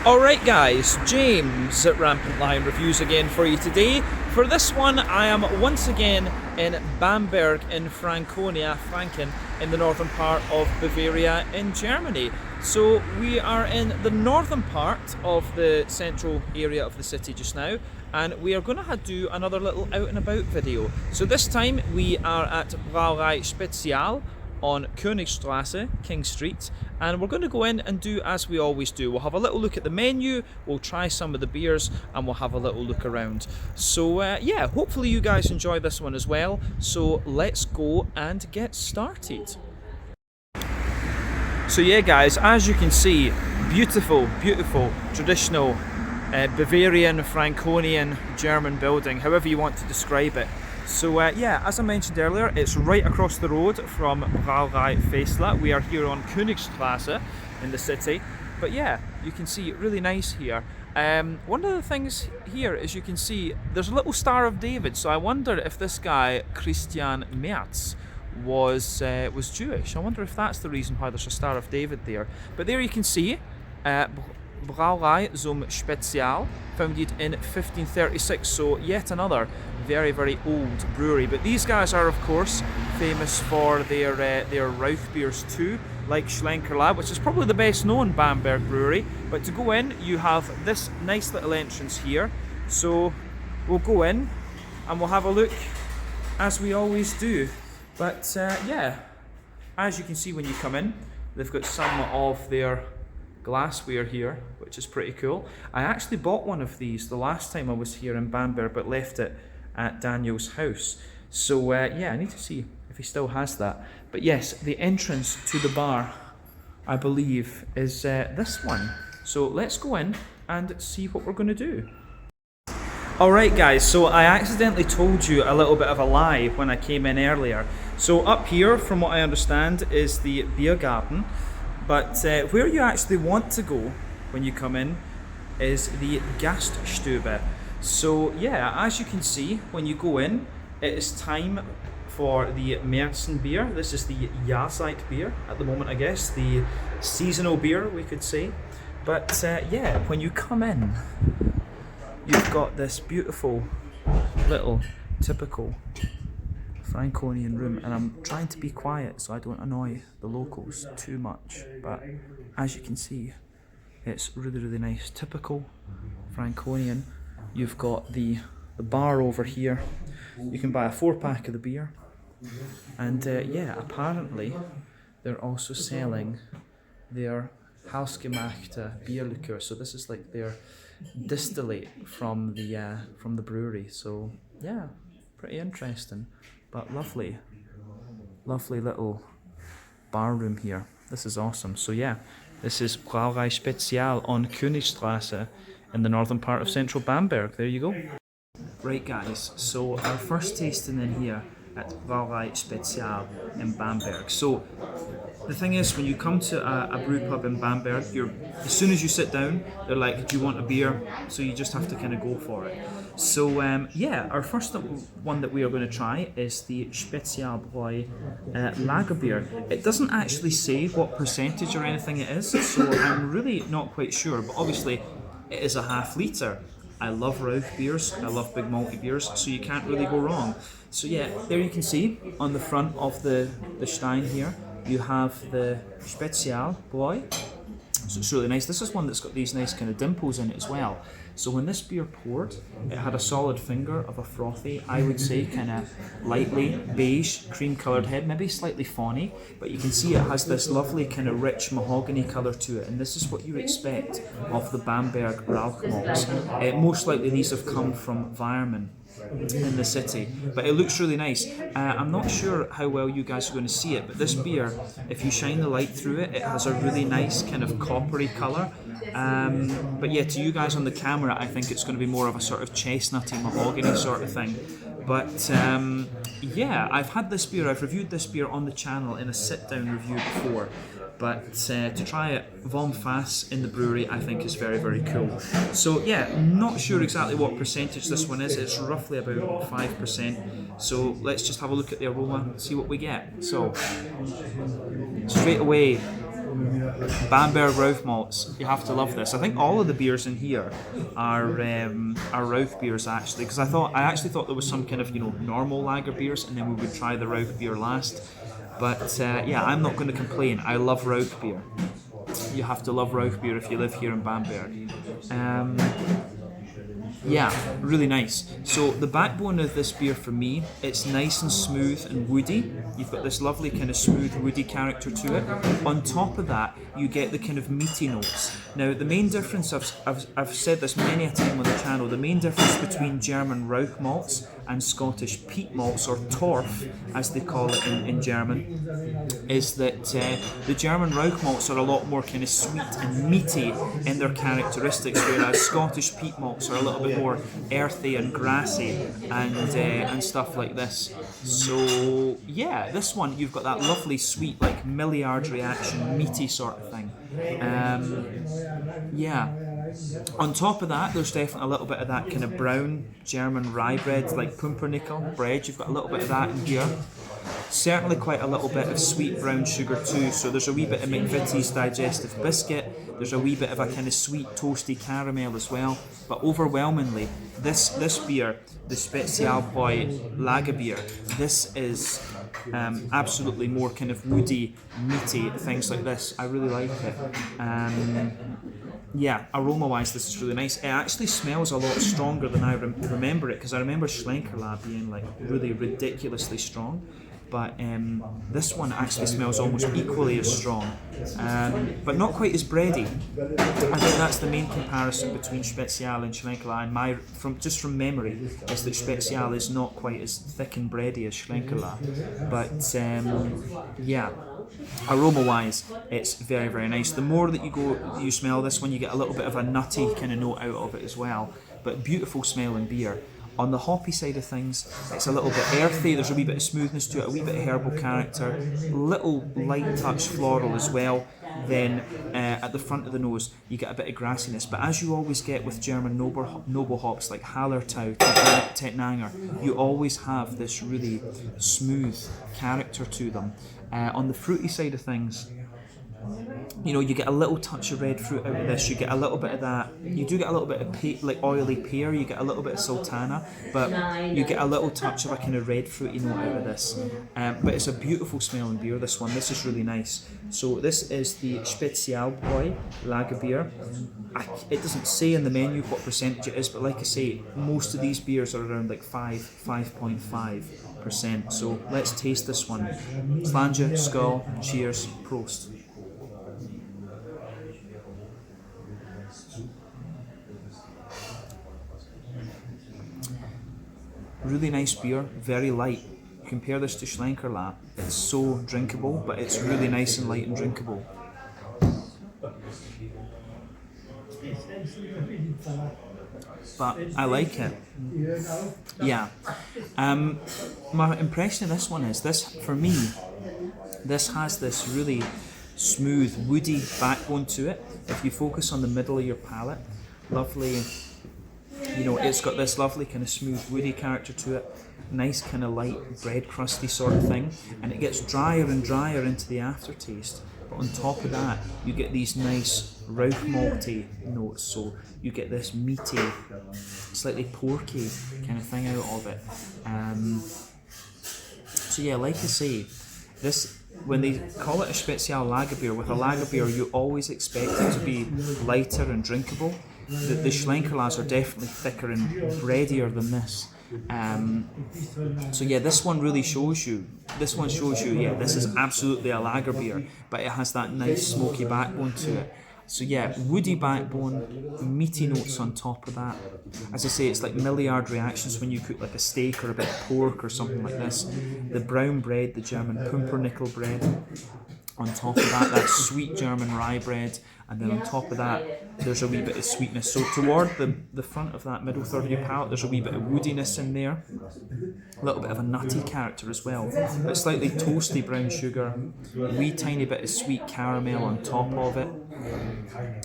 Alright guys, James at RampantLionReviews again for you today. For this one I am once again in Bamberg in Franconia, Franken, in the northern part of Bavaria in Germany. So we are in the northern part of the central area of the city just now, and we are going to do another little out and about video. So this time we are at Brauerei Spezial on Königstrasse, King Street, and we're going to go in and do as we always do. We'll have a little look at the menu, we'll try some of the beers, and we'll have a little look around. So yeah, hopefully you guys enjoy this one as well. So let's go and get started. So yeah guys, as you can see, beautiful, beautiful, traditional Bavarian, Franconian, German building, however you want to describe it. So yeah, as I mentioned earlier, it's right across the road from Brauerei Spezial. We are here on Königstrasse in the city. But yeah, you can see really nice here. One of the things here is you can see there's a little Star of David. So I wonder if this guy, Christian Merz, was Jewish. I wonder if that's the reason why there's a Star of David there. But there you can see Brauerei Spezial, founded in 1536, so yet another very, very old brewery. But these guys are, of course, famous for their Rauch beers too, like Schlenkerla, which is probably the best known Bamberg brewery. But to go in, you have this nice little entrance here. So we'll go in and we'll have a look as we always do. But yeah, as you can see when you come in, they've got some of their glassware here, which is pretty cool. I actually bought one of these the last time I was here in Bamberg, but left it at Daniel's house. So yeah, I need to see if he still has that. But yes, the entrance to the bar, I believe, is this one. So let's go in and see what we're going to do. Alright guys, so I accidentally told you a little bit of a lie when I came in earlier. So up here, from what I understand, is the beer garden. But where you actually want to go when you come in is the Gaststube. So yeah, as you can see, when you go in, it is time for the Merzin Beer. This is the Jahrzeit beer at the moment, I guess, the seasonal beer, we could say. But yeah, when you come in, you've got this beautiful little typical Franconian room, and I'm trying to be quiet so I don't annoy the locals too much, but as you can see, it's really, really nice. Typical Franconian. You've got the bar over here. You can buy a 4-pack of the beer, and yeah, apparently they're also selling their Hausgemachte beer liqueur. So this is like their distillate from the brewery. So yeah, pretty interesting. But lovely, lovely little bar room here. This is awesome. So yeah, this is Brauerei Spezial on Königstrasse in the northern part of central Bamberg. There you go. Right guys, so our first tasting in here at Brauerei Spezial in Bamberg. So the thing is, when you come to a brew pub in Bamberg, as soon as you sit down, they're like, do you want a beer? So you just have to kind of go for it. So yeah, our first one that we are going to try is the Spezialbräu lager beer. It doesn't actually say what percentage or anything it is, so I'm really not quite sure, but obviously it is a half litre. I love Rauch beers, I love big malty beers, so you can't really go wrong. So yeah, there you can see on the front of the stein here, you have the Spezialbräu. So it's really nice. This is one that's got these nice kind of dimples in it as well. So when this beer poured, it had a solid finger of a frothy, I would say kind of lightly beige, cream coloured head, maybe slightly fawny, but you can see it has this lovely kind of rich mahogany colour to it, and this is what you expect of the Bamberg Rauch malts. Most likely these have come from Bayern in the city, but it looks really nice. I'm not sure how well you guys are going to see it, but this beer, if you shine the light through it, it has a really nice kind of coppery colour. But yeah, to you guys on the camera, I think it's going to be more of a sort of chestnutty mahogany sort of thing. But yeah, I've had this beer, I've reviewed this beer on the channel in a sit-down review before. But to try it vom fass in the brewery, I think is very, very cool. So yeah, not sure exactly what percentage this one is. It's roughly about 5%. So let's just have a look at the aroma and see what we get. So straight away, Bamberg Rauch malts. You have to love this. I think all of the beers in here are Rauch beers actually, because I actually thought there was some kind of normal lager beers, and then we would try the Rauch beer last. But yeah, I'm not going to complain. I love Rauch beer. You have to love Rauch beer if you live here in Bamberg. Yeah, really nice. So the backbone of this beer for me, it's nice and smooth and woody. You've got this lovely kind of smooth woody character to it. On top of that, you get the kind of meaty notes. Now the main difference, I've said this many a time on the channel, the main difference between German Rauch malts and Scottish peat malts, or Torf as they call it in German, is that the German Rauch malts are a lot more kind of sweet and meaty in their characteristics, whereas Scottish peat malts are a little bit more earthy and grassy and stuff like this. So yeah, this one you've got that lovely sweet like Maillard reaction, meaty sort of thing. Yeah. On top of that, there's definitely a little bit of that kind of brown German rye bread, like pumpernickel bread. You've got a little bit of that in here. Certainly quite a little bit of sweet brown sugar too. So there's a wee bit of McVitie's digestive biscuit. There's a wee bit of a kind of sweet toasty caramel as well. But overwhelmingly, this beer, the Spezial Lager beer, this is absolutely more kind of woody, meaty, things like this. I really like it. Yeah, aroma-wise, this is really nice. It actually smells a lot stronger than I remember it, because I remember Schlenkerla being like really ridiculously strong. But this one actually smells almost equally as strong, but not quite as bready. I think that's the main comparison between Spezial and Schlenkerla, and from memory, is that Spezial is not quite as thick and bready as Schlenkerla. But yeah, aroma-wise, it's very, very nice. The more that you smell this one, you get a little bit of a nutty kind of note out of it as well. But beautiful smelling beer. On the hoppy side of things, it's a little bit earthy, there's a wee bit of smoothness to it, a wee bit of herbal character, little light touch floral as well. Then at the front of the nose, you get a bit of grassiness. But as you always get with German noble hops like Hallertau, Tettnanger, you always have this really smooth character to them. On the fruity side of things, you get a little touch of red fruit out of this. You get a little bit of that. You do get a little bit of like oily pear. You get a little bit of sultana, but you get a little touch of a kind of red fruity note out of this. But it's a beautiful smelling beer. This one. This is really nice. So this is the Spezial Lager beer. It doesn't say in the menu what percentage it is, but like I say, most of these beers are around like 5.5%. So let's taste this one. Slange, Skål, cheers, Prost. Really nice beer, very light. Compare this to Schlenkerla, it's so drinkable, but it's really nice and light and drinkable. But I like it. Yeah. My impression of this one is, for me, this has this really smooth, woody backbone to it. If you focus on the middle of your palate, lovely. It's got this lovely kind of smooth woody character to it, nice kind of light bread crusty sort of thing, and it gets drier and drier into the aftertaste. But on top of that, you get these nice Rauch malty notes, so you get this meaty, slightly porky kind of thing out of it. So yeah, like I say, when they call it a Spezial Lager beer, with a lager beer you always expect it to be lighter and drinkable. The Schlenkerlas are definitely thicker and breadier than this. So yeah, this one really shows you. This is absolutely a lager beer, but it has that nice smoky backbone to it. So yeah, woody backbone, meaty notes on top of that. As I say, it's like Maillard reactions when you cook like a steak or a bit of pork or something like this. The brown bread, the German pumpernickel bread. On top of that sweet German rye bread, and then on top of that, there's a wee bit of sweetness. So toward the front of that middle third of your palate, there's a wee bit of woodiness in there, a little bit of a nutty character as well, but slightly toasty brown sugar, a wee tiny bit of sweet caramel on top of it,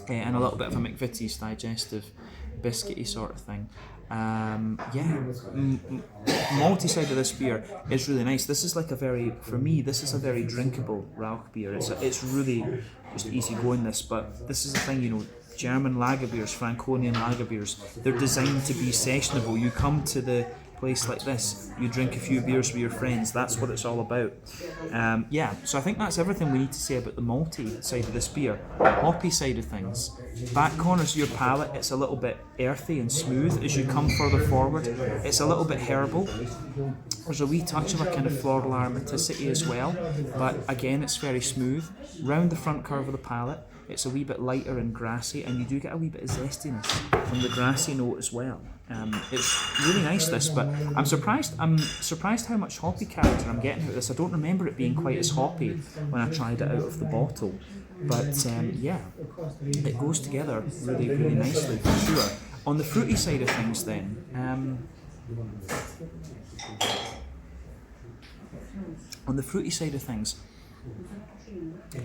and a little bit of a McVitie's digestive biscuity sort of thing. Malty side of this beer is really nice. This is like for me, this is a very drinkable Rauch beer. It's really just easy going this, but this is the thing, you know, German lager beers, Franconian lager beers, they're designed to be sessionable. You come to the place like this, you drink a few beers with your friends, that's what it's all about. Yeah, so I think that's everything we need to say about the malty side of this beer. The hoppy side of things, back corners of your palate, it's a little bit earthy and smooth. As you come further forward, it's a little bit herbal. There's a wee touch of a kind of floral aromaticity as well, but again it's very smooth. Round the front curve of the palate, it's a wee bit lighter and grassy, and you do get a wee bit of zestiness from the grassy note as well. It's really nice this, but I'm surprised how much hoppy character I'm getting out of this. I don't remember it being quite as hoppy when I tried it out of the bottle, but yeah, it goes together really, really nicely for sure. On the fruity side of things then,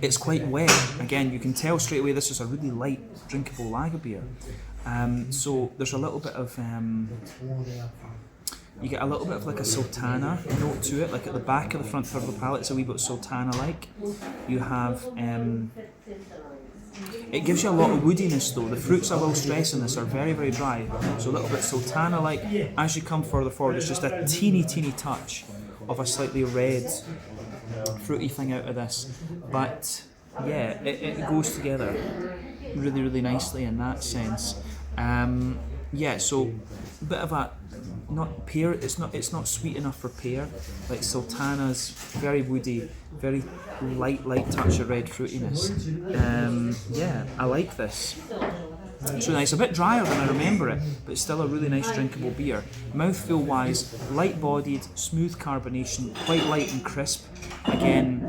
it's quite wet. Again, you can tell straight away this is a really light, drinkable lager beer. So there's a little bit of, you get a little bit of like a sultana note to it, like at the back of the front third of the palate, it's a wee bit sultana-like. You have, it gives you a lot of woodiness though. The fruits I will stress in this are very, very dry, so a little bit sultana-like. As you come further forward, there's just a teeny touch of a slightly red fruity thing out of this, but yeah, it goes together really, really nicely in that sense. Yeah, so a bit of a, not pear, it's not sweet enough for pear, like sultana's very woody, very light touch of red fruitiness. Yeah, I like this. It's really nice, a bit drier than I remember it, but it's still a really nice drinkable beer. Mouthfeel wise, light bodied, smooth carbonation, quite light and crisp. Again,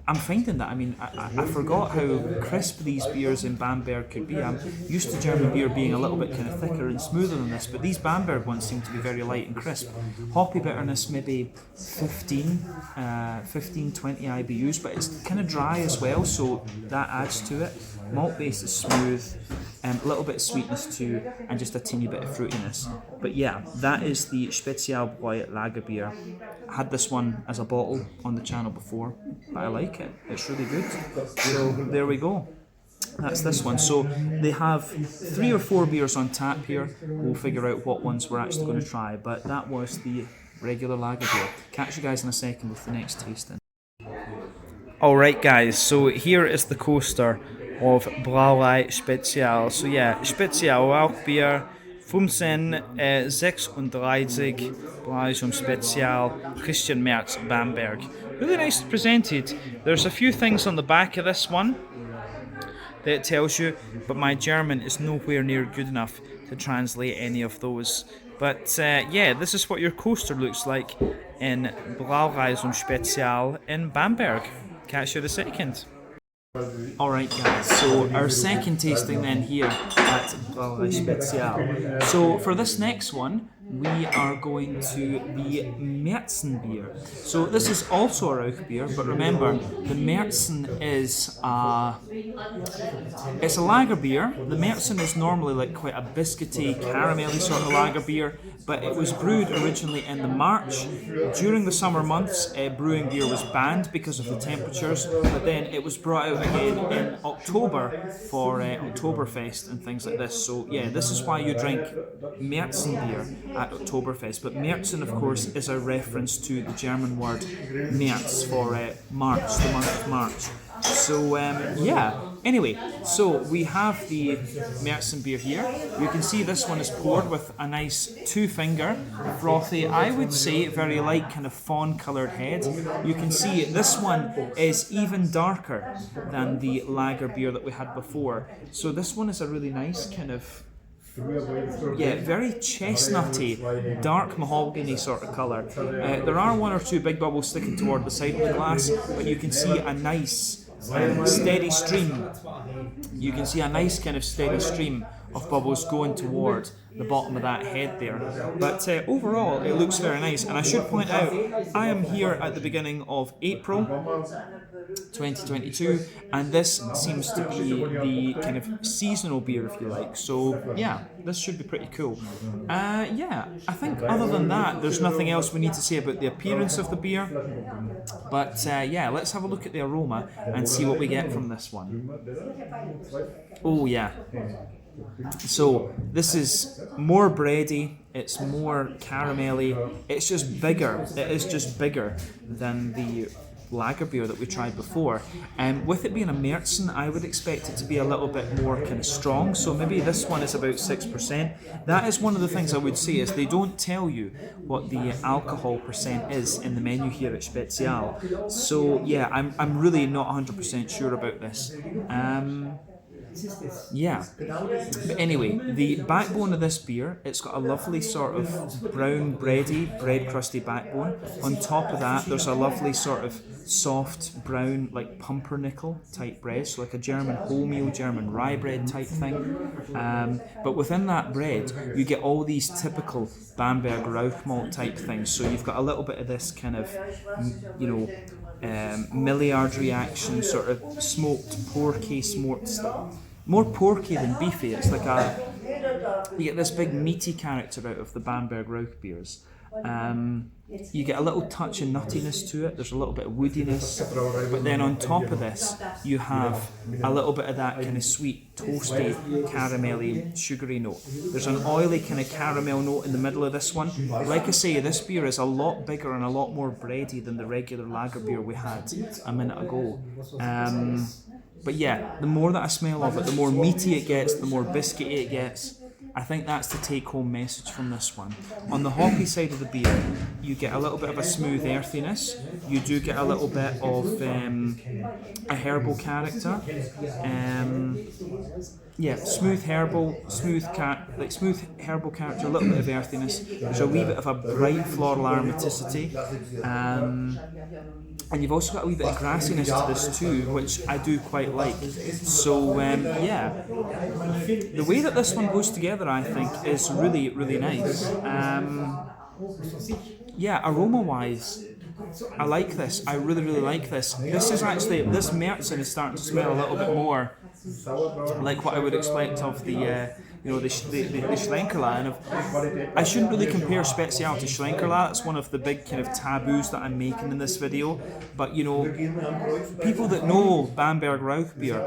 I'm finding that, I mean, I forgot how crisp these beers in Bamberg could be. I'm used to German beer being a little bit kind of thicker and smoother than this, but these Bamberg ones seem to be very light and crisp. Hoppy bitterness maybe 15, 20 IBUs, but it's kind of dry as well, so that adds to it. Malt base is smooth, a little bit of sweetness too, and just a teeny bit of fruitiness. But yeah, that is the Spezialbräu lager beer. I had this one as a bottle on the channel before, but I like it. It's really good. So there we go. That's this one. So they have 3 or 4 beers on tap here. We'll figure out what ones we're actually going to try, but that was the regular lager beer. Catch you guys in a second with the next tasting. Alright guys, so here is the coaster of Brauerei Spezial. So yeah, Spezial Rauchbier, 1536 Brauerei Spezial, Christian Merz, Bamberg. Really nice presented. There's a few things on the back of this one that it tells you, but my German is nowhere near good enough to translate any of those. But yeah, this is what your coaster looks like in Brauerei Spezial in Bamberg. Catch you in a second. Alright guys, so our second tasting then here at Brauerei Spezial. So for this next one, we are going to the Merzin Beer. So this is also a Rauch beer, but remember, the Merzin is it's a lager beer. The Merzin is normally like quite a biscuity, caramelly sort of lager beer, but it was brewed originally in the March. During the summer months, brewing beer was banned because of the temperatures, but then it was brought out again in October for Oktoberfest and things like this. So yeah, this is why you drink Merzin beer at Oktoberfest. But Merzin, of course, is a reference to the German word März for March, the month of March. So yeah, anyway, so we have the Merzin beer here. You can see this one is poured with a nice 2-finger, frothy, I would say very light kind of fawn coloured head. You can see this one is even darker than the lager beer that we had before. So this one is a really nice kind of, yeah, very chestnutty, dark mahogany sort of colour. There are 1 or 2 big bubbles sticking toward the side of the glass, but you can see a nice steady stream. You can see a nice kind of steady stream of bubbles going toward the bottom of that head there. But overall, it looks very nice. And I should point out, I am here at the beginning of April 2022, and this seems to be the kind of seasonal beer, if you like. So yeah, this should be pretty cool. Yeah, I think other than that, there's nothing else we need to say about the appearance of the beer. But yeah, let's have a look at the aroma and see what we get from this one. Oh yeah. So this is more bready, it's more caramelly, it's just bigger. It is just bigger than the lager beer that we tried before. And with it being a Merzin, I would expect it to be a little bit more kind of strong. So maybe this one is about 6%. That is one of the things I would say, is they don't tell you what the alcohol percent is in the menu here at Spezial. So yeah, I'm really not 100% sure about this. Yeah, but anyway, the backbone of this beer, it's got a lovely sort of brown bready, bread crusty backbone. On top of that, there's a lovely sort of soft brown, like pumpernickel type bread, so like a German wholemeal, German rye bread type thing. But within that bread, you get all these typical Bamberg Rauch malt type things. So you've got a little bit of this kind of, you know, Maillard reaction, sort of smoked porky, more porky than beefy. It's like you get this big meaty character out of the Bamberg Rauch beers. You get a little touch of nuttiness to it, there's a little bit of woodiness, but then on top of this you have a little bit of that kind of sweet, toasty, caramelly, sugary note. There's an oily kind of caramel note in the middle of this one. Like I say, this beer is a lot bigger and a lot more bready than the regular lager beer we had a minute ago. But yeah, the more that I smell of it, the more meaty it gets, the more biscuity it gets. I think that's the take-home message from this one. On the hoppy side of the beer, you get a little bit of a smooth earthiness. You do get a little bit of a herbal character. Yeah, smooth herbal character, a little bit of earthiness. There's a wee bit of a bright floral aromaticity. And you've also got a wee bit of grassiness to this too, which I do quite like. So yeah, the way that this one goes together, I think, is really, really nice. Yeah, aroma-wise, I like this. I really, really like this. This Merzin is starting to smell a little bit more like what I would expect of the the Schlenkerla. And I shouldn't really compare Spezial to Schlenkerla. That's one of the big kind of taboos that I'm making in this video. But you know, people that know Bamberg Rauch beer,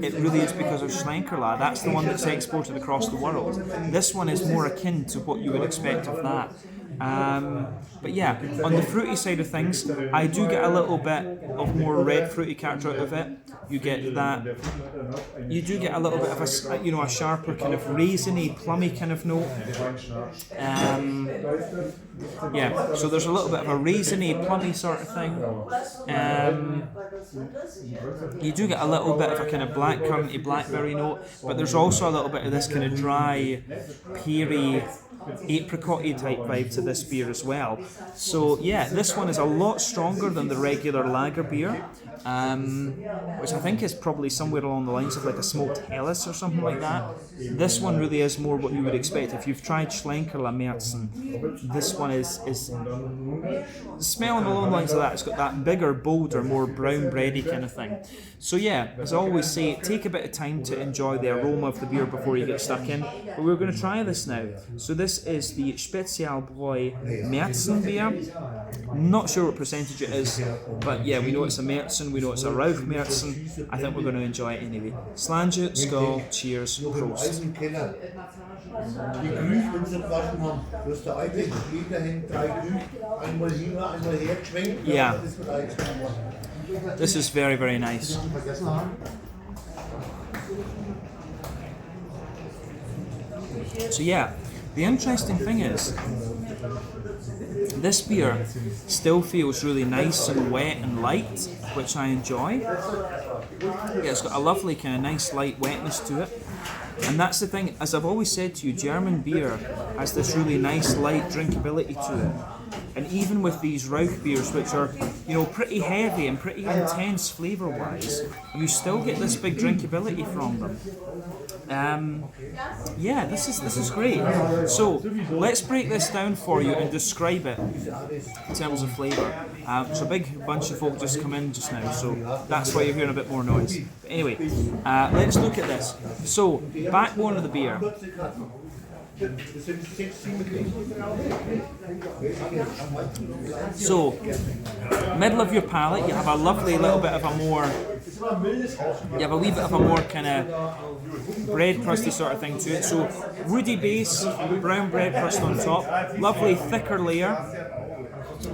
it really is because of Schlenkerla. That's the one that's exported across the world. This one is more akin to what you would expect of that. But yeah, on the fruity side of things, I do get a little bit of more red fruity character out of it. You get that. You do get a little bit of a sharper kind of raisiny, plummy kind of note. Yeah, so there's a little bit of a raisiny, plummy sort of thing. You do get a little bit of a kind of blackcurranty, blackberry note, but there's also a little bit of this kind of dry, peary, apricot-y type vibe to this beer as well. So yeah, this one is a lot stronger than the regular lager beer, which I think is probably somewhere along the lines of like a smoked Helles or something like that. This one really is more what you would expect. If you've tried Schlenkerla Merzin, this one is smelling along the lines of that. It's got that bigger, bolder, more brown bready kind of thing. So yeah, as I always say, take a bit of time to enjoy the aroma of the beer before you get stuck in. But we're going to try this now. So this is the Spezial Brauerei Merzin Beer. Not sure what percentage it is, but yeah, we know it's a Merzin, we know it's a Rauch Merzin. I think we're going to enjoy it anyway. Slange, Skål, cheers, Prost. Die Glüh, wenn sie gewaschen haben, du hast da eigentlich jeder hängt 3 Glüh, einmal hier, einmal her geschwenkt. Yeah, this is very, very nice. So yeah, the interesting thing is, this beer still feels really nice and wet and light, which I enjoy. Yeah, it's got a lovely kind of nice light wetness to it. And that's the thing, as I've always said to you, German beer has this really nice light drinkability to it. And even with these Rauch beers, which are, you know, pretty heavy and pretty intense flavour-wise, you still get this big drinkability from them. Yeah, this is great. So let's break this down for you and describe it in terms of flavour. There's a big bunch of folk just come in just now, so that's why you're hearing a bit more noise. But anyway, let's look at this. So, backbone of the beer. So, middle of your palate, you have a lovely little bit of a more, you have a wee bit of a more kind of bread crusty sort of thing to it. So, woody base, brown bread crust on top, lovely thicker layer.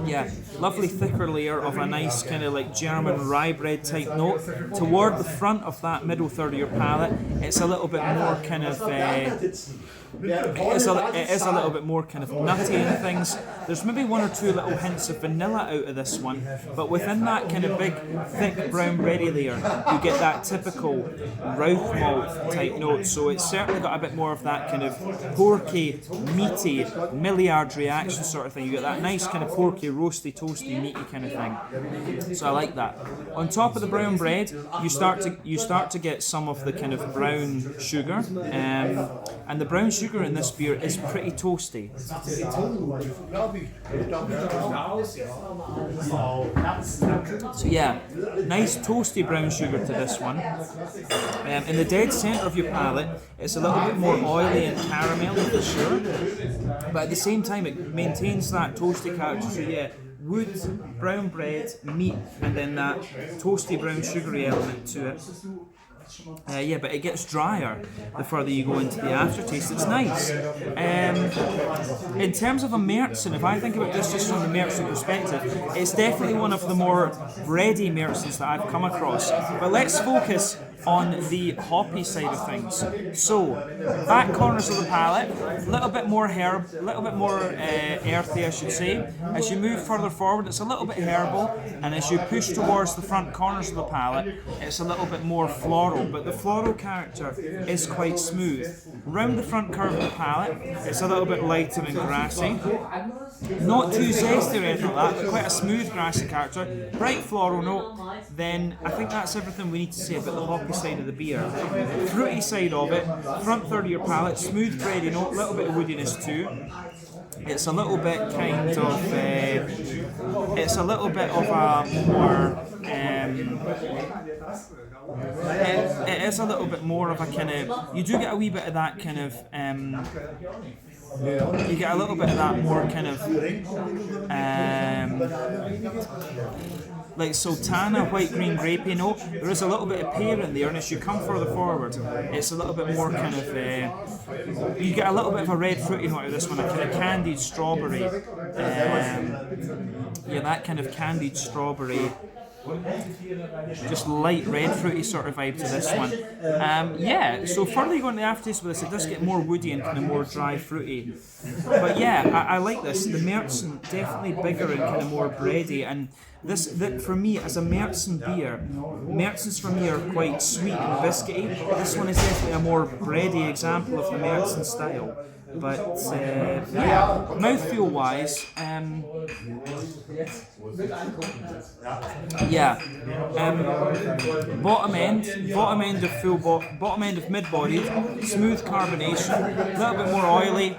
Yeah, lovely thicker layer of a nice kind of like German rye bread type note. Toward the front of that middle third of your palate, it's a little bit more kind of it is a little bit more kind of nutty in things. There's maybe one or two little hints of vanilla out of this one, but within that kind of big, thick brown bready layer, you get that typical Rauch malt type note. So it's certainly got a bit more of that kind of porky, meaty, Maillard reaction sort of thing. You get that nice kind of porky, roasty, toasty, meaty kind of thing. So I like that. On top of the brown bread, you start to get some of the kind of brown sugar, and the brown sugar in this beer is pretty toasty. So yeah, nice toasty brown sugar to this one. In the dead centre of your palate, it's a little bit more oily and caramel for sure, but at the same time it maintains that toasty character. So yeah, wood, brown bread, meat, and then that toasty brown sugary element to it. Yeah, but it gets drier the further you go into the aftertaste. It's nice. In terms of a Merzin, if I think about this just from the Merzin perspective, it's definitely one of the more bready Merzins that I've come across. But let's focus on the hoppy side of things. So, back corners of the palate, a little bit more herb, a little bit more earthy, I should say. As you move further forward, it's a little bit herbal, and as you push towards the front corners of the palate, it's a little bit more floral, but the floral character is quite smooth. Round the front curve of the palate, it's a little bit lighter and grassy. Not too zesty or anything like that, but quite a smooth grassy character. Bright floral note. Then I think that's everything we need to say about the hoppy side of the beer. Fruity side of it, front third of your palate, smooth bready note, a little bit of woodiness too. It's a little bit kind of, it's a little bit of a more, it is a little bit more of a kind of, you do get a wee bit of that kind of, you get a little bit of that more kind of, like sultana, white green grapey note. There is a little bit of pear in there, and as you come further forward, it's a little bit more kind of, you get a little bit of a red fruity note out of this one, a kind of candied strawberry. Yeah, that kind of candied strawberry, just light red fruity sort of vibe to this one. Yeah, so further you go into the aftertaste with this, it does get more woody and kind of more dry fruity. But yeah, I like this. The Merzin, definitely bigger and kind of more bready, and that for me as a Merzin beer, Merzins for me are quite sweet and biscuity. This one is definitely a more bready example of the Merzin style. But yeah, mouthfeel wise, yeah, bottom end of bottom end of mid-bodied, smooth carbonation, a little bit more oily.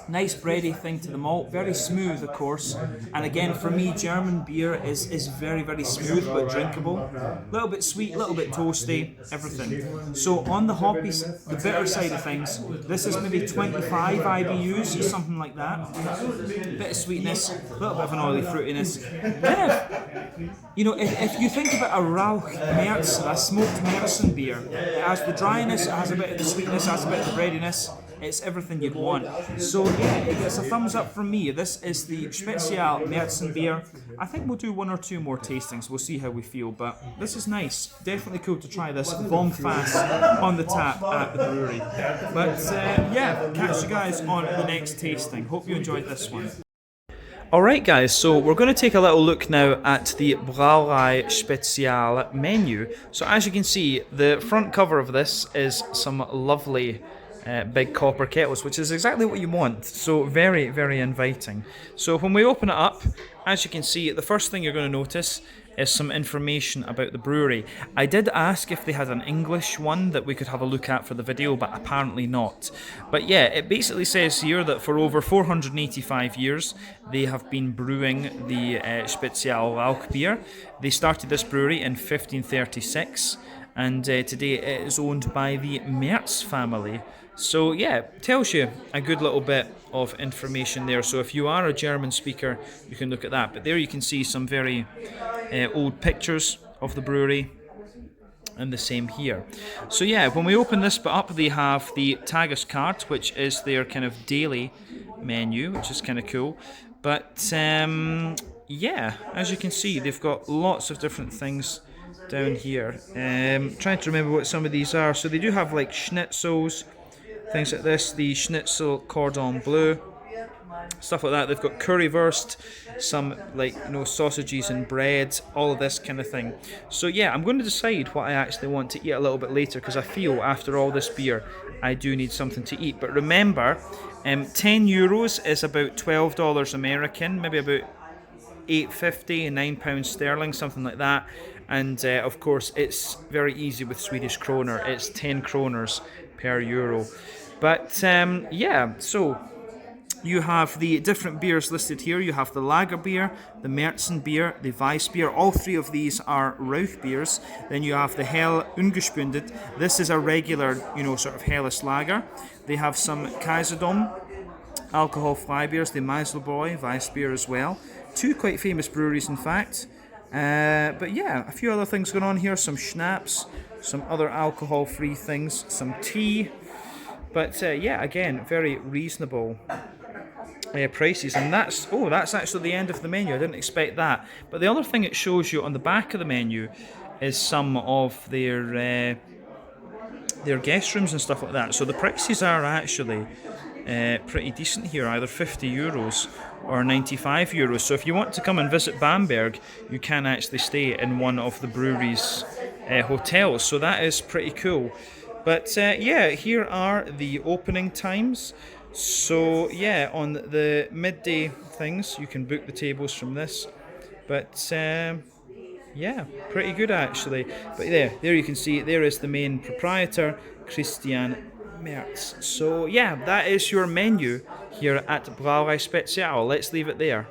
Nice bready thing to the malt, very smooth of course, and again for me German beer is very very smooth but drinkable, a little bit sweet, a little bit toasty, everything. So on the hoppy, the bitter side of things, this is maybe 25 IBUs or something like that, bit of sweetness, a little bit of an oily fruitiness, kind of, you know, if you think about a Rauch Merzin, a smoked Merzin beer, it has the dryness, it has a bit of the sweetness, it has a bit of the breadiness. It's everything you'd want. So yeah, it gets a thumbs up from me. This is the Spezial Merzin beer. I think we'll do one or two more tastings. We'll see how we feel, but this is nice. Definitely cool to try this bomb fast on the tap at the brewery. But yeah, catch you guys on the next tasting. Hope you enjoyed this one. Alright guys, so we're going to take a little look now at the Brauerei Spezial menu. So as you can see, the front cover of this is some lovely big copper kettles, which is exactly what you want. So very, very inviting. So when we open it up, as you can see, the first thing you're going to notice is some information about the brewery. I did ask if they had an English one that we could have a look at for the video, but apparently not. But yeah, it basically says here that for over 485 years they have been brewing the Spezial Lauk beer. They started this brewery in 1536, and today it is owned by the Merz family. So yeah, tells you a good little bit of information there. So if you are a German speaker, you can look at that. But there you can see some very old pictures of the brewery, and the same here. So yeah, when we open this bit up, they have the Tageskart, which is their kind of daily menu, which is kind of cool. But yeah, as you can see, they've got lots of different things down here. Trying to remember what some of these are. So they do have like schnitzels, things like this, the schnitzel cordon bleu, stuff like that. They've got currywurst, some like sausages and bread, all of this kind of thing. So yeah, I'm going to decide what I actually want to eat a little bit later, because I feel after all this beer I do need something to eat. But remember, 10 euros is about $12 American, maybe about £8.50, £9 sterling, something like that. And of course it's very easy with Swedish kroner, it's 10 kroners per euro. But yeah, so you have the different beers listed here. You have the lager beer, the Merzin Beer, the Weiss beer. All three of these are Rauch beers. Then you have the Hell Ungespundet. This is a regular, sort of hellish lager. They have some Kaiserdom, alcohol-free beers, the Meiselbräu, Weiss beer as well. Two quite famous breweries, in fact. But yeah, a few other things going on here. Some schnapps, some other alcohol-free things, some tea. But yeah, again, very reasonable prices. And that's actually the end of the menu. I didn't expect that. But the other thing it shows you on the back of the menu is some of their guest rooms and stuff like that. So the prices are actually pretty decent here, either 50 euros or 95 euros. So if you want to come and visit Bamberg, you can actually stay in one of the brewery's hotels. So that is pretty cool. But yeah, here are the opening times. So yeah, on the midday things, you can book the tables from this. But yeah, pretty good actually. But there you can see, there is the main proprietor, Christian Merz. So yeah, that is your menu here at Brauerei Spezial. Let's leave it there.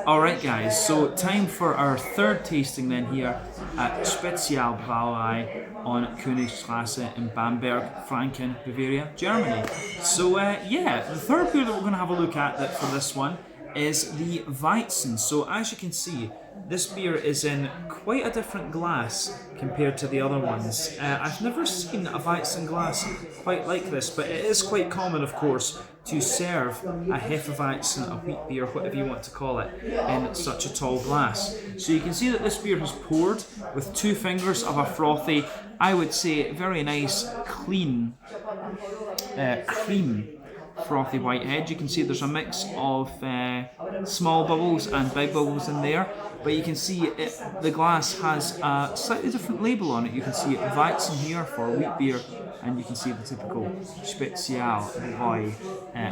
Alright guys, so time for our third tasting then here at Spezial Brauerei on Königstrasse in Bamberg, Franken, Bavaria, Germany. So yeah, the third beer that we're going to have a look at for this one is the Vitason. So as you can see, this beer is in quite a different glass compared to the other ones. I've never seen a Vitason glass quite like this, but it is quite common, of course, to serve a Hefeweizen, a wheat beer, whatever you want to call it, in such a tall glass. So you can see that this beer has poured with 2 fingers of a frothy, I would say very nice, clean cream frothy white head. You can see there's a mix of small bubbles and big bubbles in there, but you can see the glass has a slightly different label on it. You can see Weizen here for wheat beer, and you can see the typical Spezial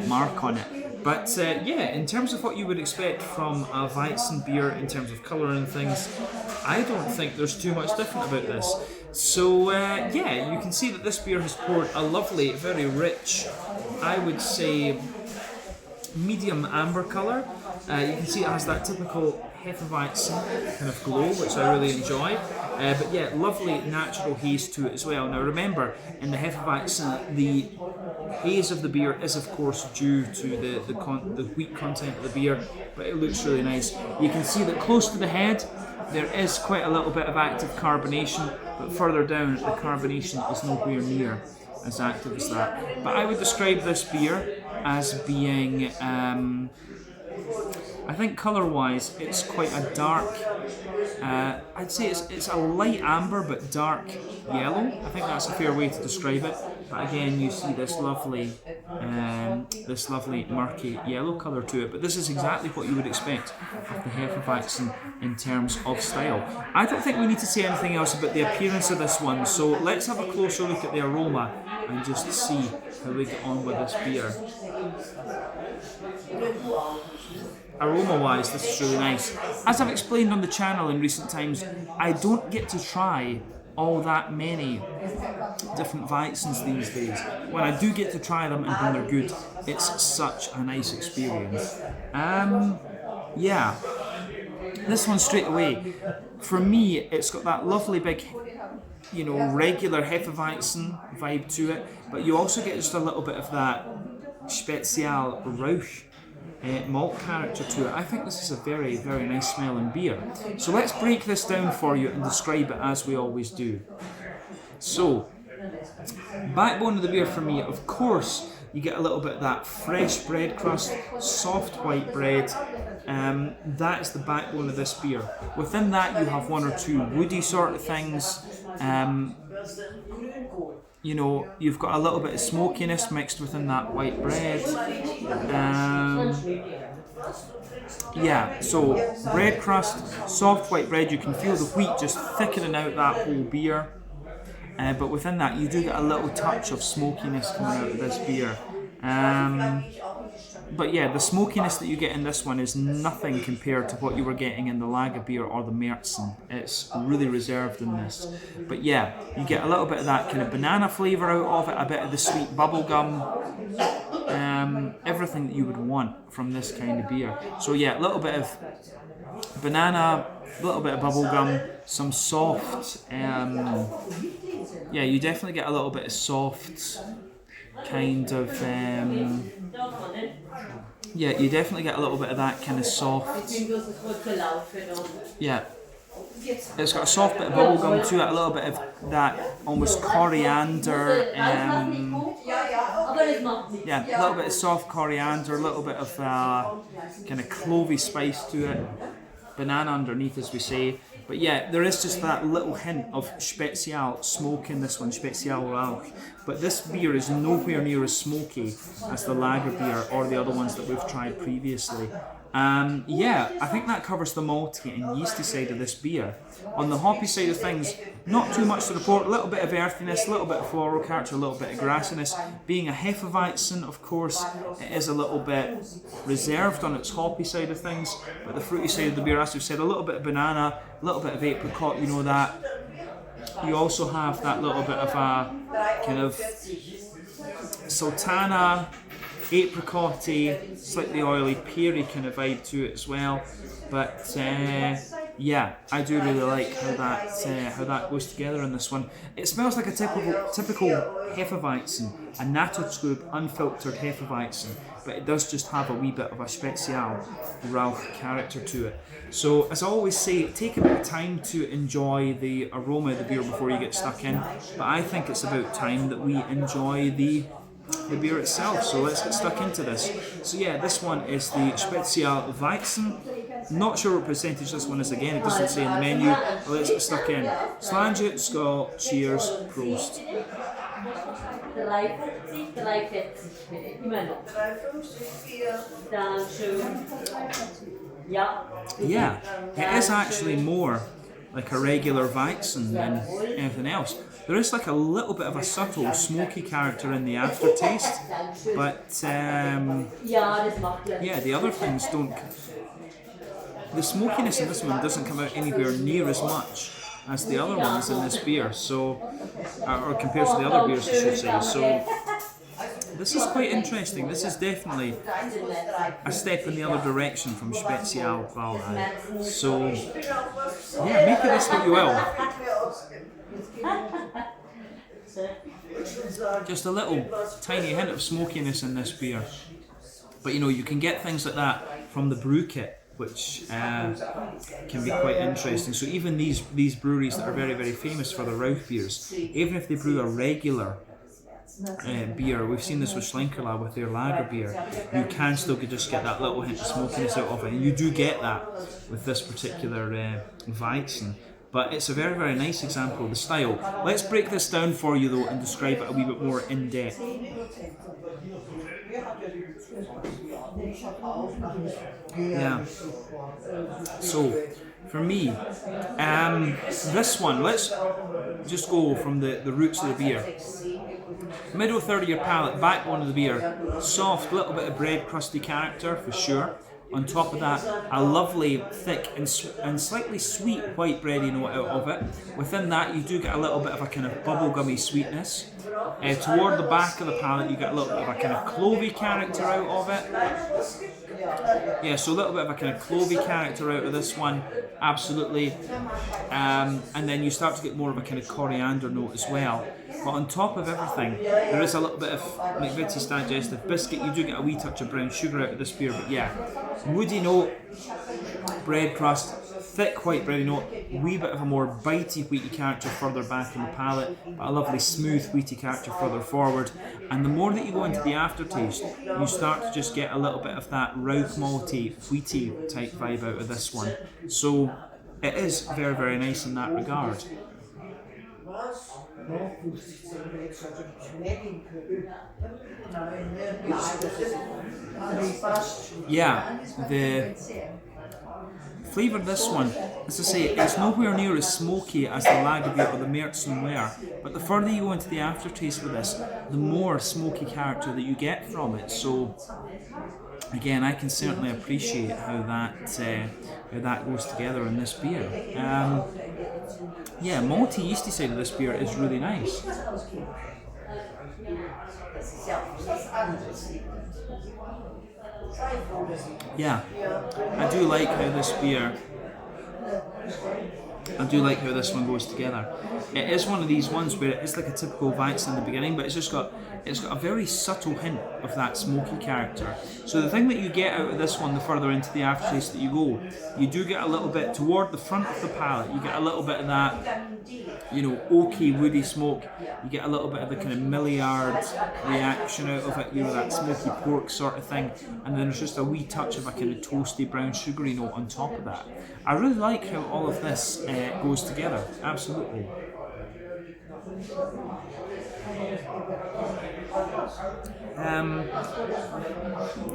mark on it. But yeah, in terms of what you would expect from a Weizen beer in terms of colour and things, I don't think there's too much different about this. So yeah, you can see that this beer has poured a lovely, very rich, I would say medium amber colour. You can see it has that typical Hefeweizen kind of glow, which I really enjoy. But yeah, lovely natural haze to it as well. Now remember, in the Hefeweizen, the haze of the beer is of course due to the wheat content of the beer, but it looks really nice. You can see that close to the head there is quite a little bit of active carbonation, but further down the carbonation is nowhere near as active as that. But I would describe this beer as being, I think colour-wise, it's quite a dark, I'd say it's a light amber but dark yellow. I think that's a fair way to describe it. But again, you see this lovely murky yellow colour to it. But this is exactly what you would expect of the Hefeweizen in terms of style. I don't think we need to say anything else about the appearance of this one, so let's have a closer look at the aroma and just see how we get on with this beer. Aroma wise, this is really nice. As I've explained on the channel in recent times, I don't get to try all that many different Weizens these days. When I do get to try them and when they're good, it's such a nice experience. Yeah, this one straight away, for me, it's got that lovely big, you know, regular Hefeweizen vibe to it, but you also get just a little bit of that Spezial Rauch malt character to it. I think this is a very, very nice smelling beer. So let's break this down for you and describe it as we always do. So, backbone of the beer for me, of course, you get a little bit of that fresh bread crust, soft white bread. That is the backbone of this beer. Within that you have one or two woody sort of things. You know, you've got a little bit of smokiness mixed within that white bread. Yeah, so bread crust, soft white bread, you can feel the wheat just thickening out that whole beer. But within that you do get a little touch of smokiness coming out of this beer. But yeah, the smokiness that you get in this one is nothing compared to what you were getting in the lager beer or the Merzin. It's really reserved in this. But yeah, you get a little bit of that kind of banana flavour out of it, a bit of the sweet bubble gum, everything that you would want from this kind of beer. So yeah, a little bit of banana, a little bit of bubble gum, some soft, yeah, you definitely get a little bit of soft kind of, yeah, you definitely get a little bit of that kind of soft, yeah, it's got a soft bit of bubblegum to it, a little bit of that almost coriander, yeah, a little bit of soft coriander, a little bit of kind of clovey spice to it, banana underneath as we say. But yeah, there is just that little hint of Spezial smoke in this one, Spezial Rauch. But this beer is nowhere near as smoky as the lager beer or the other ones that we've tried previously. Yeah, I think that covers the malty and yeasty side of this beer. On the hoppy side of things, not too much to report, a little bit of earthiness, a little bit of floral character, a little bit of grassiness. Being a Hefeweizen, of course, it is a little bit reserved on its hoppy side of things, but the fruity side of the beer, as we've said, a little bit of banana, a little bit of apricot, you know that. You also have that little bit of a kind of sultana, apricot-y, slightly oily, peary kind of vibe to it as well. But yeah, I do really like how that goes together in this one. It smells like a typical Hefeweizen, a Naturtrüb unfiltered Hefeweizen, but it does just have a wee bit of a Spezial Rauch character to it. So as I always say, take a bit of time to enjoy the aroma of the beer before you get stuck in. But I think it's about time that we enjoy the beer itself, so let's get stuck into this. So yeah, this one is the Spezial Weizen. Not sure what percentage this one is again, it doesn't say in the menu, but let's get stuck in. Slange, Skål, cheers, Prost. 3,50, 3,40, immer noch. 3,50, Dankeschön. Yeah, it is actually more like a regular Weizen than anything else. There is like a little bit of a subtle smoky character in the aftertaste, but yeah, the other things don't. The smokiness in this one doesn't come out anywhere near as much as the other ones in this beer, so or compared to the other beers, I should say. So this is quite interesting. This is definitely a step in the other direction from Spezial Brauerei. So yeah, make of this what you will. Just a little tiny hint of smokiness in this beer, but you know, you can get things like that from the brew kit, which can be quite interesting. So even these breweries that are very, very famous for their Rauch beers, even if they brew a regular beer, we've seen this with Schlenkerla with their lager beer, you can still just get that little hint of smokiness out of it, and you do get that with this particular Weizen. But it's a very, very nice example of the style. Let's break this down for you though and describe it a wee bit more in depth. Yeah. So, for me, this one, let's just go from the roots of the beer. Middle third of your palate, backbone of the beer, soft, little bit of bread crusty character for sure. On top of that, a lovely, thick and slightly sweet white bready note out of it. Within that, you do get a little bit of a kind of bubblegummy sweetness. Toward the back of the palate, you get a little bit of a kind of clovey character out of it. Yeah, so a little bit of a kind of clovey character out of this one, absolutely. And then you start to get more of a kind of coriander note as well. But on top of everything, there is a little bit of McVitie's digestive biscuit. You do get a wee touch of brown sugar out of this beer, but yeah, woody note, bread crust, thick white bready note, wee bit of a more bitey wheaty character further back in the palate, but a lovely smooth wheaty character further forward. And the more that you go into the aftertaste, you start to just get a little bit of that rauch malty, wheaty type vibe out of this one. So it is very, very nice in that regard. Yeah, the flavour of this one, as I say, it's nowhere near as smoky as the lager beer or the Merzin were, but the further you go into the aftertaste with this, the more smoky character that you get from it. So again, I can certainly appreciate how that goes together in this beer. Yeah, malty yeasty side of this beer is really nice. Yeah, I do like how this one goes together. It is one of these ones where it's like a typical Weizen in the beginning, but it's got a very subtle hint of that smoky character. So the thing that you get out of this one, the further into the aftertaste that you go, you do get a little bit toward the front of the palate. You get a little bit of that, you know, oaky, woody smoke. You get a little bit of the kind of Milliard reaction out of it, you know, that smoky pork sort of thing. And then there's just a wee touch of a kind of toasty, brown, sugary note on top of that. I really like how all of this goes together. Absolutely.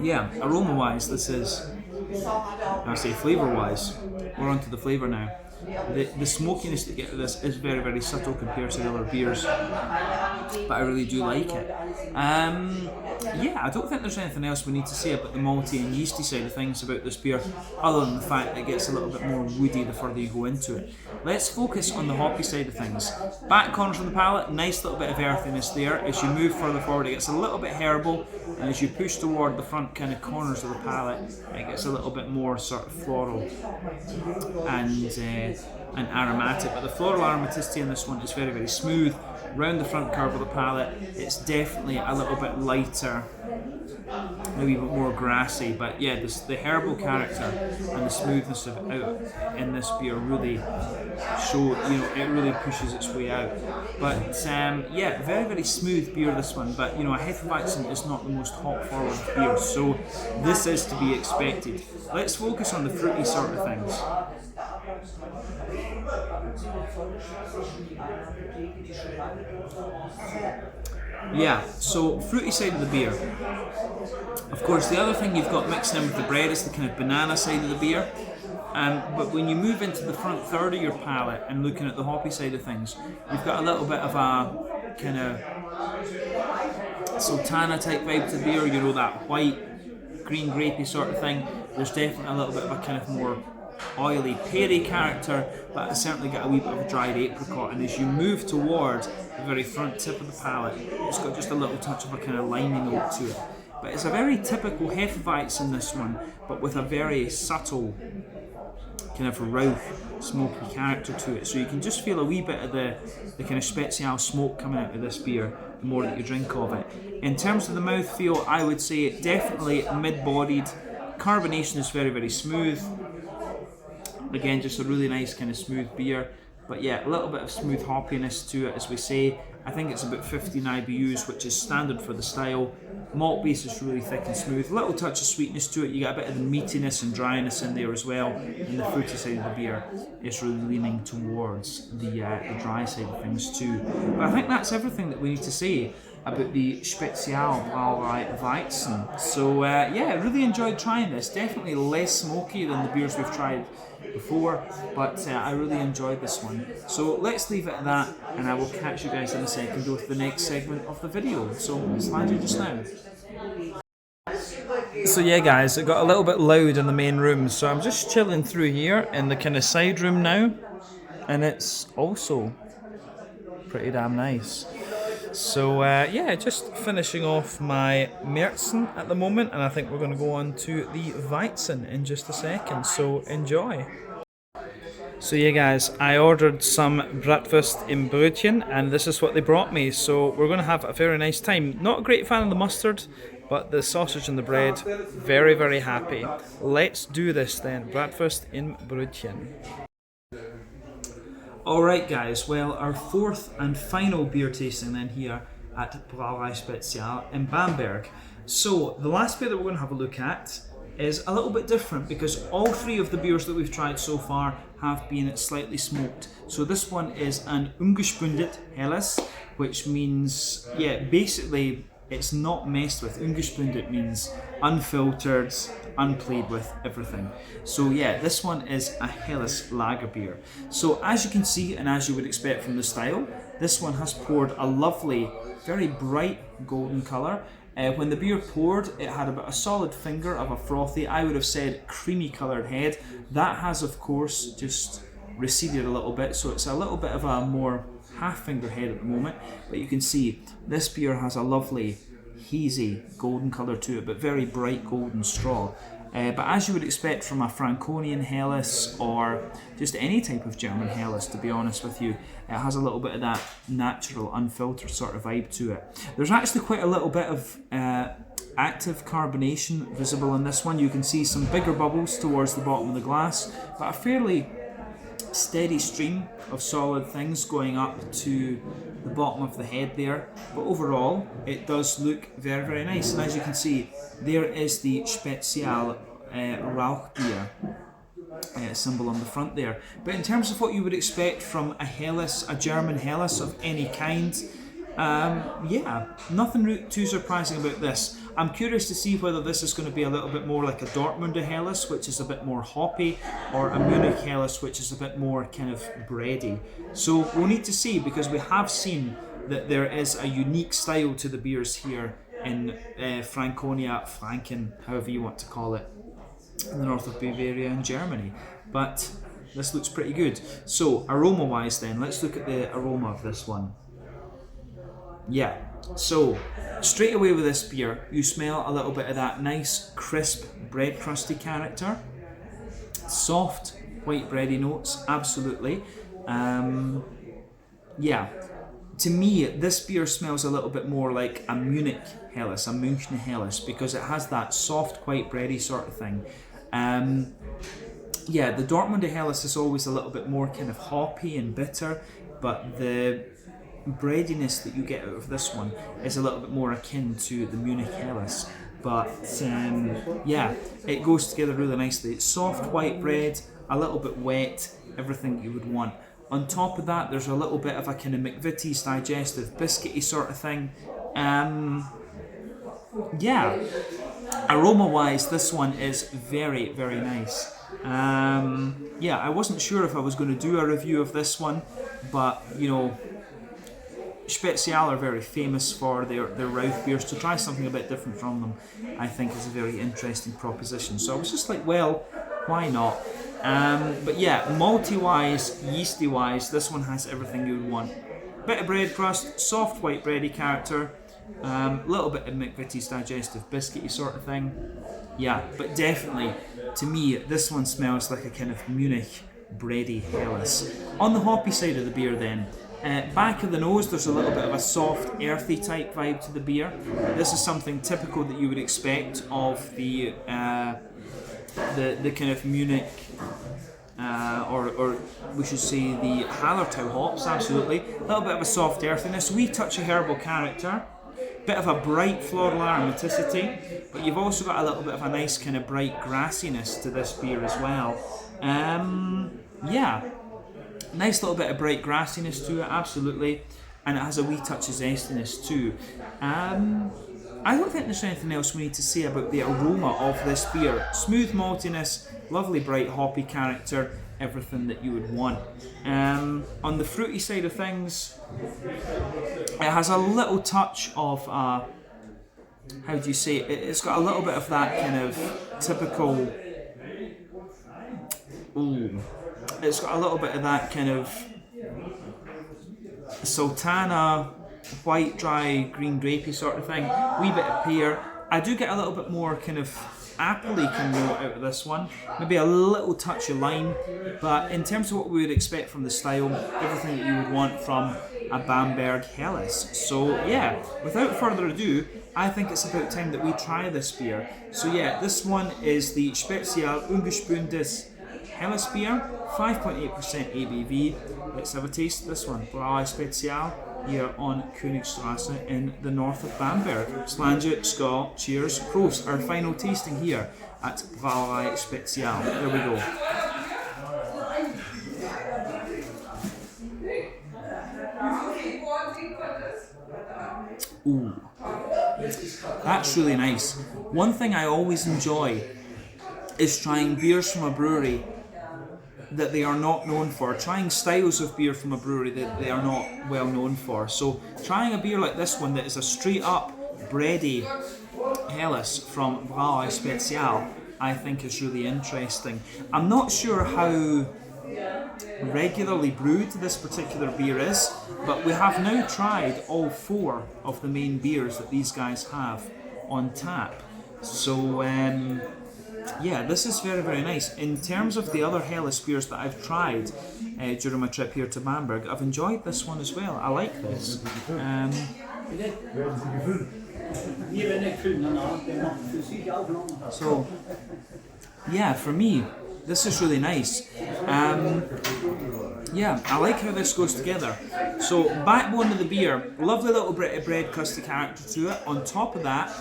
Yeah, aroma wise, this is, I say flavour wise, we're on to the flavour now. The smokiness that you get with this is very, very subtle compared to the other beers, but I really do like it. Yeah, I don't think there's anything else we need to say about the malty and yeasty side of things about this beer, other than the fact that it gets a little bit more woody the further you go into it. Let's focus on the hoppy side of things. Back corners of the palate, nice little bit of earthiness there. As you move further forward, it gets a little bit herbal, and as you push toward the front kind of corners of the palate, it gets a little bit more sort of floral and aromatic. But the floral aromaticity in this one is very, very smooth. Round the front curve of the palate, it's definitely a little bit lighter, maybe a bit more grassy, but yeah, the herbal character and the smoothness of it out in this beer really show, you know, it really pushes its way out. But yeah, very, very smooth beer, this one, but you know, a Hefeweizen is not the most hop forward beer, so this is to be expected. Let's focus on the fruity sort of things. Yeah, so fruity side of the beer. Of course, the other thing you've got mixed in with the bread is the kind of banana side of the beer. But when you move into the front third of your palate and looking at the hoppy side of things, you've got a little bit of a kind of sultana type vibe to the beer, you know, that white, green grapey sort of thing. There's definitely a little bit of a kind of more oily, peary character, but I certainly get a wee bit of a dried apricot. And as you move towards the very front tip of the palate, it's got just a little touch of a kind of limey note to it. But it's a very typical Hefeweizen in this one, but with a very subtle kind of rauch, smoky character to it. So you can just feel a wee bit of the kind of Spezial smoke coming out of this beer the more that you drink of it. In terms of the mouthfeel, I would say definitely mid-bodied. Carbonation is very, very smooth. Again, just a really nice kind of smooth beer. But yeah, a little bit of smooth hoppiness to it, as we say. I think it's about 15 IBUs, which is standard for the style. Malt base is really thick and smooth. A little touch of sweetness to it. You get a bit of the meatiness and dryness in there as well. And the fruity side of the beer is really leaning towards the dry side of things too. But I think that's everything that we need to say about the Spezial Brauerei Weizen. So yeah, really enjoyed trying this. Definitely less smoky than the beers we've tried before, but I really enjoyed this one. So let's leave it at that, and I will catch you guys in a second with the next segment of the video. So slide you just now. So yeah guys, it got a little bit loud in the main room, so I'm just chilling through here in the kind of side room now, and it's also pretty damn nice. So yeah, just finishing off my Merzin at the moment, and I think we're going to go on to the Weizen in just a second, so enjoy. So yeah guys, I ordered some Bratwurst im Brötchen, and this is what they brought me, so we're going to have a very nice time. Not a great fan of the mustard, but the sausage and the bread, very, very happy. Let's do this then, Bratwurst im Brötchen. Alright guys, well, our fourth and final beer tasting then here at Brauerei Spezial in Bamberg. So the last beer that we're going to have a look at is a little bit different because all three of the beers that we've tried so far have been slightly smoked. So this one is an ungespundet helles, which means, yeah, basically it's not messed with. Ungespundet means unfiltered, unplayed with, everything. So yeah, this one is a helles lager beer. So as you can see, and as you would expect from the style, this one has poured a lovely, very bright golden colour. When the beer poured, it had about a solid finger of a frothy, I would have said creamy coloured head. That has of course just receded a little bit, so it's a little bit of a more half finger head at the moment, but you can see this beer has a lovely hazy golden colour to it, but very bright golden straw. But as you would expect from a Franconian helles or just any type of German helles, to be honest with you, it has a little bit of that natural, unfiltered sort of vibe to it. There's actually quite a little bit of active carbonation visible in this one. You can see some bigger bubbles towards the bottom of the glass, but a fairly steady stream of solid things going up to the bottom of the head there, but overall it does look very, very nice. And as you can see, there is the Spezial Rauchbier symbol on the front there. But in terms of what you would expect from a helles, a German helles of any kind, yeah, nothing too surprising about this. I'm curious to see whether this is going to be a little bit more like a Dortmunder helles, which is a bit more hoppy, or a Munich helles, which is a bit more kind of bready. So we'll need to see, because we have seen that there is a unique style to the beers here in Franconia, Franken, however you want to call it, in the north of Bavaria in Germany. But this looks pretty good. So aroma wise then, let's look at the aroma of this one. Yeah, so straight away with this beer, you smell a little bit of that nice, crisp, bread crusty character. Soft, white bready notes, absolutely. Yeah, to me, this beer smells a little bit more like a Munich helles, a München helles, because it has that soft, white bready sort of thing. Yeah, the Dortmunder helles is always a little bit more kind of hoppy and bitter, but the breadiness that you get out of this one is a little bit more akin to the Munich helles. But yeah, it goes together really nicely. It's soft white bread, a little bit wet, everything you would want. On top of that, there's a little bit of a kind of McVitie's digestive biscuity sort of thing. Yeah, aroma wise, this one is very, very nice. Yeah, I wasn't sure if I was going to do a review of this one, but you know, Spezial are very famous for their Rauch beers. To try something a bit different from them, I think is a very interesting proposition. So I was just like, well, why not? But yeah, malty wise, yeasty wise, this one has everything you would want. Bit of bread crust, soft white bready character, little bit of McVitie's digestive biscuity sort of thing. Yeah, but definitely, to me, this one smells like a kind of Munich bready helles. On the hoppy side of the beer then, back of the nose, there's a little bit of a soft, earthy type vibe to the beer. This is something typical that you would expect of the kind of Munich, or we should say the Hallertau hops, absolutely. A little bit of a soft earthiness, wee touch of herbal character, bit of a bright floral aromaticity, but you've also got a little bit of a nice kind of bright grassiness to this beer as well. Yeah. Nice little bit of bright grassiness to it, absolutely. and it has a wee touch of zestiness too. I don't think there's anything else we need to say about the aroma of this beer. Smooth maltiness, lovely bright hoppy character, everything that you would want. On the fruity side of things, it has a little touch of, how do you say it? It's got a little bit of that kind of typical, it's got a little bit of that kind of sultana, white, dry, green grapey sort of thing, wee bit of pear. I do get a little bit more kind of appley kind of note out of this one, maybe a little touch of lime, but in terms of what we would expect from the style, everything that you would want from a Bamberg Helles. So yeah, without further ado, I think it's about time that we try this beer. So yeah, this one is the Spezial Ungespundes Helles Beer, 5.8% ABV. Let's have a taste of this one. Brauerei Spezial here on Königstrasse in the north of Bamberg. Slange, Skål, cheers, Prost. Our final tasting here at Brauerei Spezial. There we go. Ooh, that's really nice. One thing I always enjoy is trying beers from a brewery that they are not known for, trying styles of beer from a brewery that they are not well known for. So trying a beer like this one that is a straight up bready Helles from Brauerei Spezial, I think is really interesting. I'm not sure how regularly brewed this particular beer is, but we have now tried all 4 of the main beers that these guys have on tap. So yeah, this is very, very nice. In terms of the other Helles beers that I've tried during my trip here to Bamberg, I've enjoyed this one as well. I like this. So, yeah, for me, this is really nice. Yeah, I like how this goes together. So, backbone of the beer, lovely little bread crusty character to it. On top of that,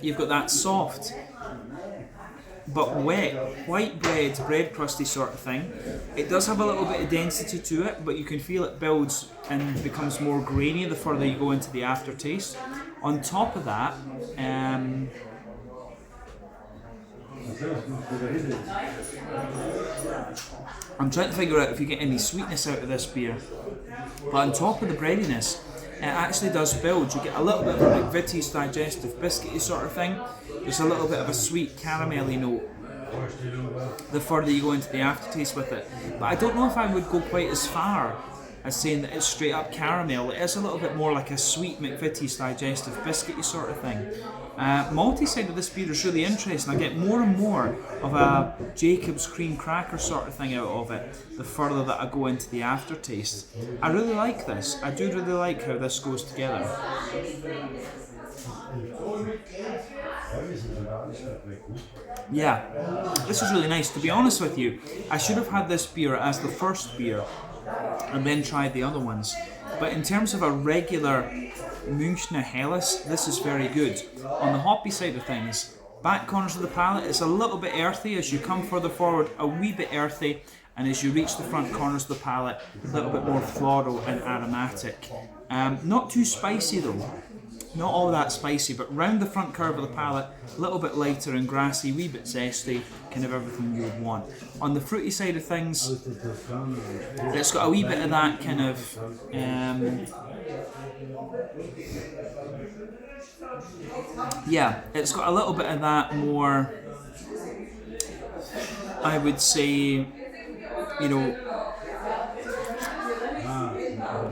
you've got that soft but wet, white bread crusty sort of thing. It does have a little bit of density to it, but you can feel it builds and becomes more grainy the further you go into the aftertaste. On top of that, I'm trying to figure out if you get any sweetness out of this beer, but on top of the breadiness, it actually does build. You get a little bit of a McVitie's digestive biscuity sort of thing. There's a little bit of a sweet caramelly note the further you go into the aftertaste with it. But I don't know if I would go quite as far as saying that it's straight up caramel. It is a little bit more like a sweet McVitie's digestive biscuity sort of thing. Malty side of this beer is really interesting. I get more and more of a Jacob's cream cracker sort of thing out of it the further that I go into the aftertaste. I really like this. I do really like how this goes together. Yeah, this is really nice. To be honest with you, I should have had this beer as the first beer and then tried the other ones. But in terms of a regular Münchner Helles, this is very good. On the hoppy side of things, back corners of the palate, it's a little bit earthy. As you come further forward, a wee bit earthy, and as you reach the front corners of the palate, a little bit more floral and aromatic. Not too spicy though. Not all that spicy, but round the front curve of the palate, a little bit lighter and grassy, wee bit zesty, kind of everything you would want. On the fruity side of things, it's got a wee bit of that kind of yeah, it's got a little bit of that more, I would say, you know,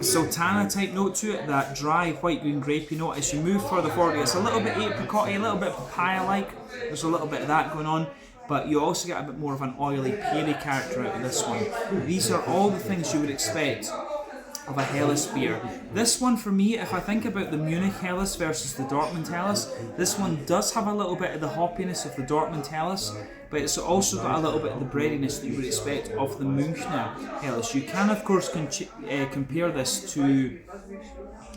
sultana type note to it, that dry white green grapey note. As you move further forward, it's a little bit apricot-y, a little bit papaya-like. There's a little bit of that going on, but you also get a bit more of an oily, peary character out of this one. These are all the things you would expect of a Helles beer. This one for me, if I think about the Munich Helles versus the Dortmund Helles, this one does have a little bit of the hoppiness of the Dortmund Helles, but it's also got a little bit of the breadiness that you would expect of the Münchner Helles. You can of course compare this to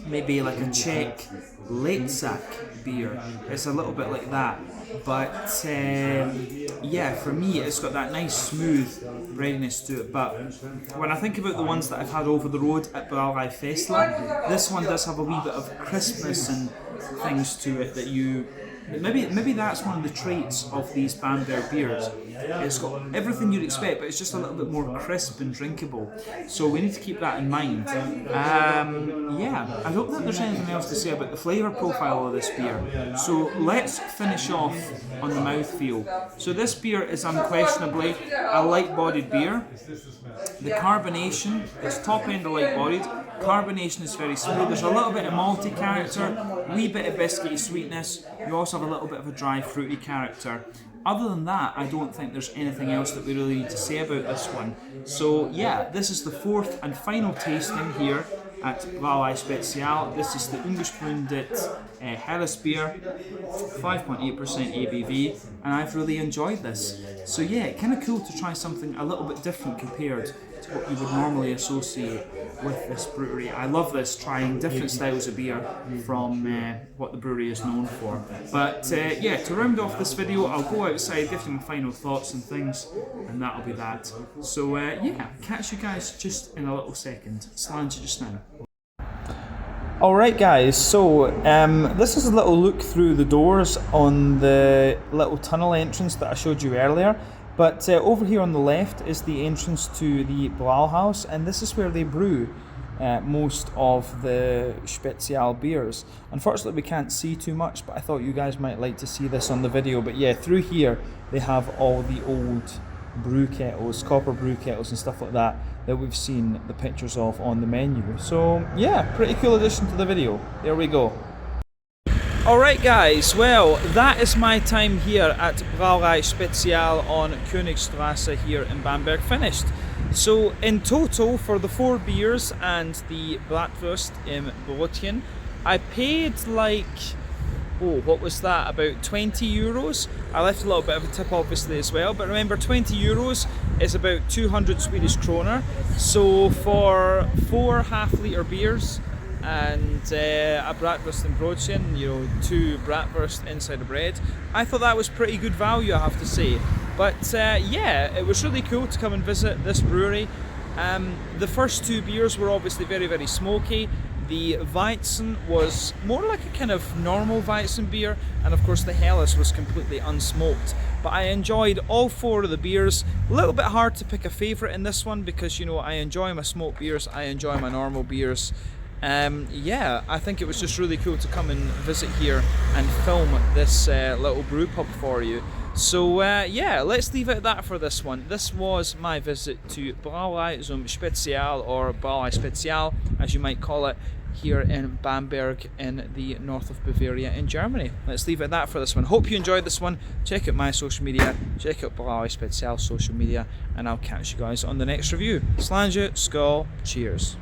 maybe like a Czech Letzak beer. It's a little bit like that, but yeah, for me it's got that nice smooth breadiness to it. But when I think about the ones that I've had over the road at Brauerei Spezial, this one does have a wee bit of crispness and things to it that you maybe that's one of the traits of these Bamberg beers. It's got everything you'd expect, but it's just a little bit more crisp and drinkable. So we need to keep that in mind. Yeah, I don't think there's anything else to say about the flavour profile of this beer. So let's finish off on the mouthfeel. So this beer is unquestionably a light-bodied beer. The carbonation is top end of light-bodied. Carbonation is very smooth. There's a little bit of malty character, wee bit of biscuity sweetness. You also have a little bit of a dry fruity character. Other than that, I don't think there's anything else that we really need to say about this one. So yeah, this is the fourth and final tasting here at Brauerei Spezial. This is the Ungespründet Helles beer, 5.8% ABV, and I've really enjoyed this. So yeah, kind of cool to try something a little bit different compared to what you would normally associate with this brewery. I love this, trying different styles of beer from what the brewery is known for. But yeah, to round off this video, I'll go outside, give you my final thoughts and things, and that'll be that. So yeah, catch you guys just in a little second. Slange just now. Alright guys, so this is a little look through the doors on the little tunnel entrance that I showed you earlier. But over here on the left is the entrance to the Brauhaus, and this is where they brew most of the Spezial beers. Unfortunately we can't see too much, but I thought you guys might like to see this on the video. But yeah, through here they have all the old brew kettles, copper brew kettles and stuff like that we've seen the pictures of on the menu. So yeah, pretty cool addition to the video. There we go. Alright guys, well that is my time here at Brauerei Spezial on Königstrasse here in Bamberg finished. So in total for the 4 beers and the Bratwurst im Brötchen, I paid like, oh what was that, about 20 euros. I left a little bit of a tip obviously as well, but remember 20 euros is about 200 Swedish kroner. So for 4 half-litre beers and a Bratwurst and Brötchen, you know, 2 Bratwurst inside of bread, I thought that was pretty good value, I have to say. But yeah, it was really cool to come and visit this brewery. The first 2 beers were obviously very, very smoky. The Weizen was more like a kind of normal Weizen beer, and of course the Helles was completely unsmoked. But I enjoyed all 4 of the beers. A little bit hard to pick a favourite in this one because, you know, I enjoy my smoked beers, I enjoy my normal beers. Yeah, I think it was just really cool to come and visit here and film this little brew pub for you. So yeah, let's leave it at that for this one. This was my visit to Brauerei Spezial, or Brauerei Spezial as you might call it, here in Bamberg in the north of Bavaria in Germany. Let's leave it at that for this one. Hope you enjoyed this one. Check out my social media, check out Brauerei Spezial's social media, and I'll catch you guys on the next review. Slange, skål, cheers.